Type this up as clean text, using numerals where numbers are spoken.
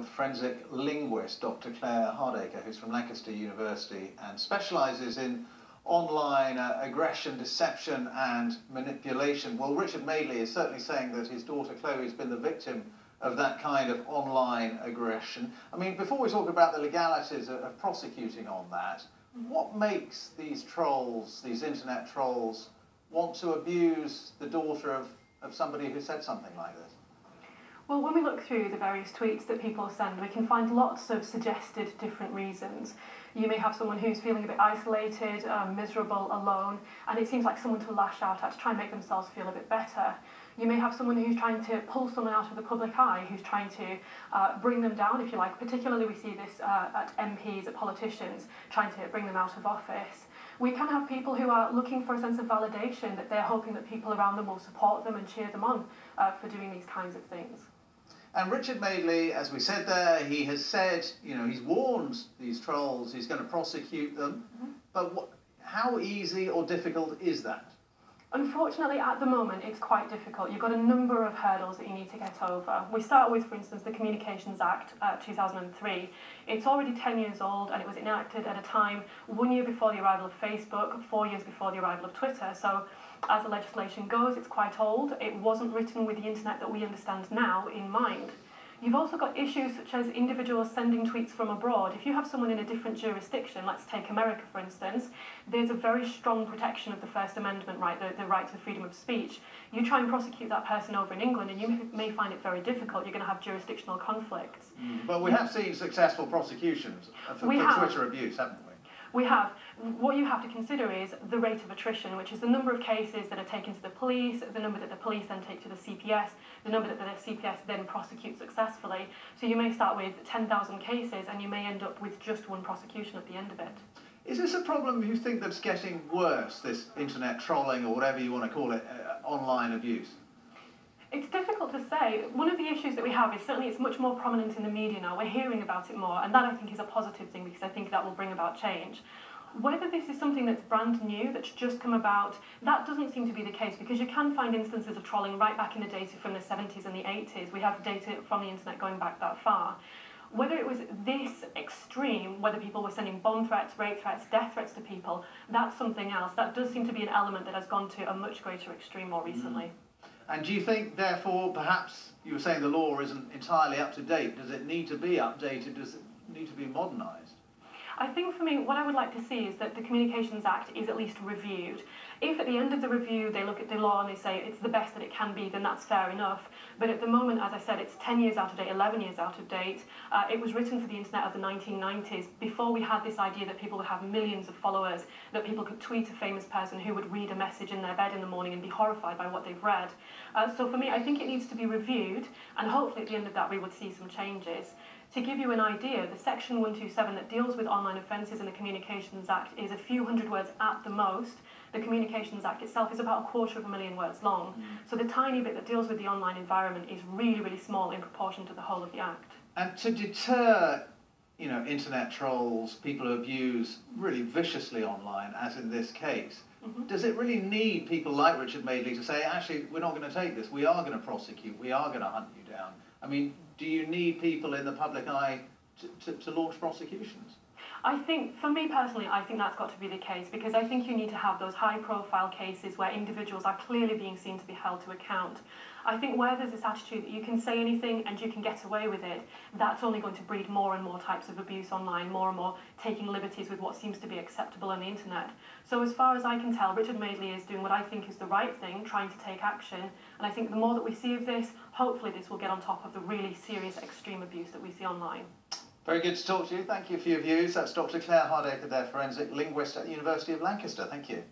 with forensic linguist Dr. Claire Hardaker, who's from Lancaster University and specialises in online aggression, deception and manipulation. Well, Richard Madeley is certainly saying that his daughter Chloe has been the victim of that kind of online aggression. I mean, before we talk about the legalities of prosecuting on that, what makes these trolls, these internet trolls, want to abuse the daughter of somebody who said something like this? Well, when we look through the various tweets that people send, we can find lots of suggested different reasons. You may have someone who's feeling a bit isolated, miserable, alone, and it seems like someone to lash out at to try and make themselves feel a bit better. You may have someone who's trying to pull someone out of the public eye, who's trying to bring them down, if you like. Particularly we see this at MPs, at politicians, trying to bring them out of office. We can have people who are looking for a sense of validation, that they're hoping that people around them will support them and cheer them on for doing these kinds of things. And Richard Madeley, as we said there, he has said, you know, he's warned these trolls, he's going to prosecute them. But how easy or difficult is that? Unfortunately, at the moment, it's quite difficult. You've got a number of hurdles that you need to get over. We start with, for instance, the Communications Act 2003. It's already 10 years old, and it was enacted at a time 1 year before the arrival of Facebook, 4 years before the arrival of Twitter. So, as the legislation goes, it's quite old. It wasn't written with the internet that we understand now in mind. You've also got issues such as individuals sending tweets from abroad. If you have someone in a different jurisdiction, let's take America for instance, there's a very strong protection of the First Amendment right, the right to freedom of speech. You try and prosecute that person over in England and you may find it very difficult. You're going to have jurisdictional conflicts. But we have seen successful prosecutions for Twitter abuse, haven't we? We have. What you have to consider is the rate of attrition, which is the number of cases that are taken to the police, the number that the police then take to the CPS, the number that the CPS then prosecute successfully. So you may start with 10,000 cases and you may end up with just one prosecution at the end of it. Is this a problem you think that's getting worse, this internet trolling or whatever you want to call it, online abuse? It's difficult to say. One of the issues that we have is certainly it's much more prominent in the media now. We're hearing about it more, and that I think is a positive thing because I think that will bring about change. Whether this is something that's brand new, that's just come about, that doesn't seem to be the case because you can find instances of trolling right back in the data from the 70s and the 80s. We have data from the internet going back that far. Whether it was this extreme, whether people were sending bomb threats, rape threats, death threats to people, that's something else. That does seem to be an element that has gone to a much greater extreme more recently. And do you think, therefore, perhaps you were saying the law isn't entirely up to date? Does it need to be updated? Does it need to be modernised? I think for me, what I would like to see is that the Communications Act is at least reviewed. If at the end of the review they look at the law and they say it's the best that it can be, then that's fair enough. But at the moment, as I said, it's 10 years out of date, 11 years out of date. It was written for the internet of the 1990s, before we had this idea that people would have millions of followers, that people could tweet a famous person who would read a message in their bed in the morning and be horrified by what they've read. So for me, I think it needs to be reviewed, and hopefully at the end of that we would see some changes. To give you an idea, the section 127 that deals with online offences in the Communications Act is a few hundred words at the most. The Communications Act itself is about 250,000 words long. So the tiny bit that deals with the online environment is really, really small in proportion to the whole of the Act. And to deter, you know, internet trolls, people who abuse really viciously online, as in this case, does it really need people like Richard Madeley to say, actually, we're not going to take this, we are going to prosecute, we are going to hunt you down? I mean, do you need people in the public eye to launch prosecutions? I think, for me personally, I think that's got to be the case because I think you need to have those high-profile cases where individuals are clearly being seen to be held to account. I think where there's this attitude that you can say anything and you can get away with it, that's only going to breed more and more types of abuse online, more and more taking liberties with what seems to be acceptable on the internet. So as far as I can tell, Richard Madeley is doing what I think is the right thing, trying to take action, and I think the more that we see of this, hopefully this will get on top of the really serious extreme abuse that we see online. Very good to talk to you. Thank you for your views. That's Dr. Claire Hardaker there, forensic linguist at the University of Lancaster. Thank you.